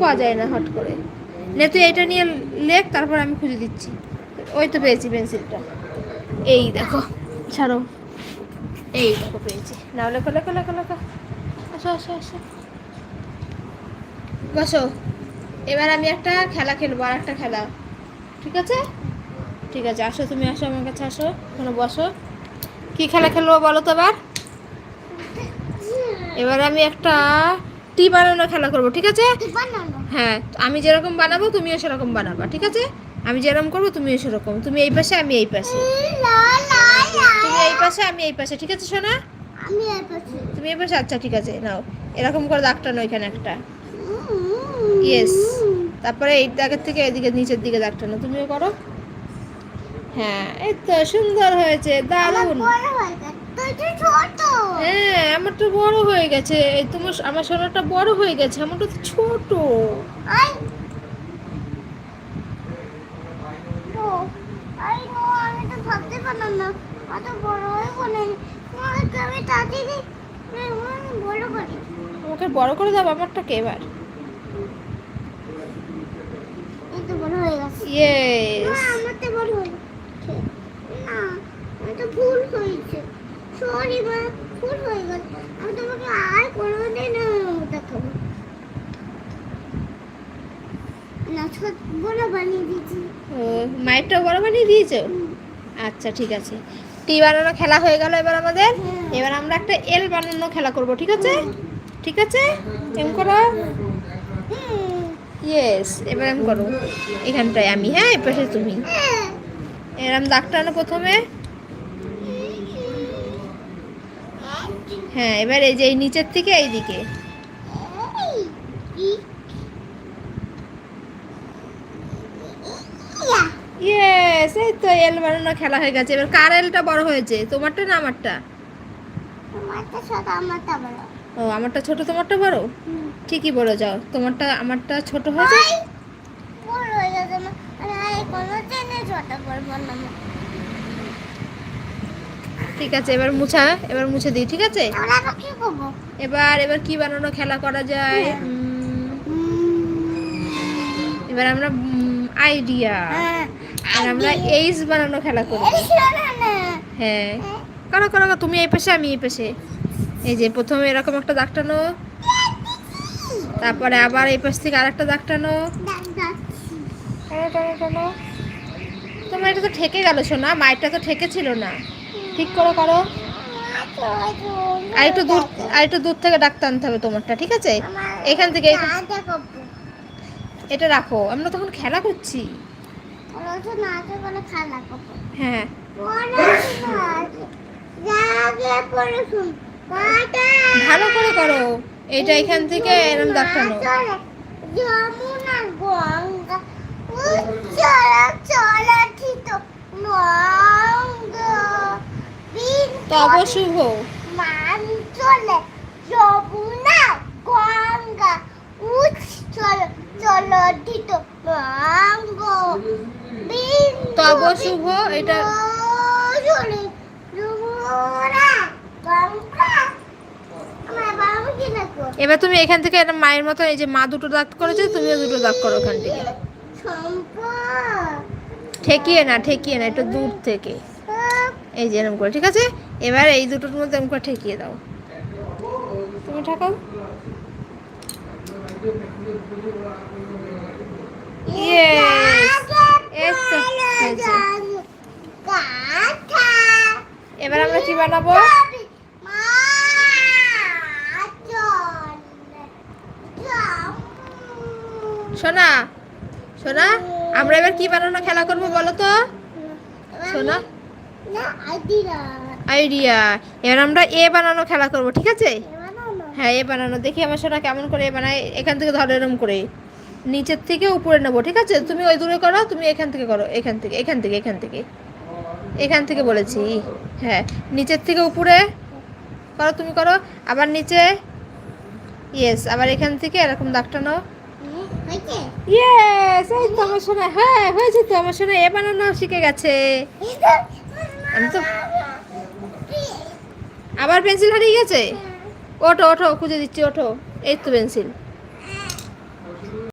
পাওয়া যায় না হট করে। নে তুই এইটা নিয়ে লেখ, তারপর আমি খুঁজে দিচ্ছি। ওই তো পেয়েছি পেন্সিলটা, এই দেখো। ছাড়ো, এই দেখো পেয়েছি। নাও লেখো লেখো লেখো লেখো। আসো আসো আসো, বসো। এবার আমি একটা খেলা খেলবো, আর একটা খেলা, ঠিক আছে? ঠিক আছে, আসো তুমি, আসো আমার কাছে আসো, ওখানে বসো। কি খেলা খেলবো বলো তো এবার? এবার আমি একটা টি বানানো খেলা করবো, ঠিক আছে? হ্যাঁ, আমি যেরকম বানাবো তুমিও সেরকম বানাবা, ঠিক আছে? আমি যেরকম করবো তুমিও সেরকম। তুমি এই পাশে, আমি এই পাশে। তুমি এই পাশে, আমি এই পাশে, ঠিক আছে সোনা? তুমি এই পাশে, আচ্ছা ঠিক আছে। নাও, এরকম করে দাগটা নয় এখানে একটা। ইয়েস। তারপরে এই দাগের থেকে এদিকে নিচের দিকে দাগটা নাও, তুমিও করো। হ্যাঁ, এই তো সুন্দর হয়েছে, দারুণ। হ্যাঁ, আমারটা বড় হয়ে গেছে। এই তোমার, আমার সোনাটা বড় হয়ে গেছে, আমারটা তো ছোট। আমাকে বড় করে দাও আমারটাকে এবার। ইয়েস। ভুল হয়েছে, সরি মা, ভুল হয়ে গেছে। আমি তোমাকে আর কোনোদিন দেখাবো না। ছোট বড় বানিয়ে দিয়েছি। ও, মাইকটা বড় বানিয়ে দিয়েছো? আচ্ছা ঠিক আছে। টি বানানো খেলা হয়ে গেল এবার আমাদের। এবার আমরা একটা এল বানানো খেলা করব, ঠিক আছে? ঠিক আছে, এম করো। ইয়েস, এবার এম করো। এখানটায় আমি, হ্যাঁ এই পাশে তুমি। এরম দাগটা আনো প্রথমে। হ্যাঁ, এবার এই যে এই নিচের থেকে এইদিকে। ইয়েস, এই তো এল বানানো খেলা হয়ে গেছে। এবার কার এলটা বড় হয়েছে, তোমারটা না আমারটা? ও, আমারটা ছোট তোমারটা বড়। ঠিকই বলে যাও, তোমারটা আমারটা ছোট হয়েছে। ঠিক আছে, এবার মুছা, এবার মুছে দিই, ঠিক আছে? এবার এবার কি বানানো খেলা করা যায়? এবার আমরা আইডিয়া, আর আমরা এইস বানানো খেলা করব। হ্যাঁ, করো করো, তুমি এই পাশে, আমি এই পাশে। এই যে প্রথমে এরকম একটা দাগ টানো, তারপরে আবার এই পাশ থেকে আরেকটা দাগ টানো। টানো টানো টানো। তোমার এটা তো ঠেকে গেল সোনা, মায়েরটা তো ঠেকে ছিল না। ঠিক করো করো। আর একটু দূর থেকে দাগ টানতে হবে তোমারটা, ঠিক আছে? এখান থেকে এটা রাখো, আমরা তখন খেলা করছি। হ্যাঁ, ভালো করে করো। এইটা এখান থেকে এরকম দাগ টানো। তব শুভ। তব শুভ, এটা এবার তুমি এখান থেকে একটা মায়ের মতো, এই যে মা দুটো দাগ করেছে, তুমিও দুটো দাগ করো ওখান থেকে। ঠেকিয়ে না, ঠেকিয়ে না, একটু দূর থেকে, এই যে এরকম করে, ঠিক আছে? এবার এই দুটোর মধ্যে এরকম করে ঠেকিয়ে দাও, তুমি ঠেকাও। এবার আমরা কি বানাবো? সোনা সোনা, আমরা এবার কি বানানো খেলা করবো বলো তো সোনা? আইডিয়া। এবার আমরা এ বানানো খেলা করবো, ঠিক আছে? হ্যাঁ, এ বানানো। দেখি আমার সোনা কেমন করে এ বানায়। এখান থেকে ধরো এরম করে নিচের থেকে উপরে নেবো, ঠিক আছে? তুমি ওই দূরে করো, তুমি এখান থেকে করো, এখান থেকে এখান থেকে এখান থেকে এখান থেকে বলেছি। হ্যাঁ, নিচের থেকে উপরে করো, তুমি করো, আবার নিচে। ইয়েস, আবার এখান থেকে এরকম দাগটা নাও। ইয়েস, এই তো আমার সোনা, হ্যাঁ হয়েছে তো, আমার সোনা এ বানানো শিখে গেছে। আমি তো আবার পেন্সিল হারিয়ে গেছে। ওঠো ওঠো, খুঁজে দিচ্ছি, ওঠো। এই তো পেন্সিল।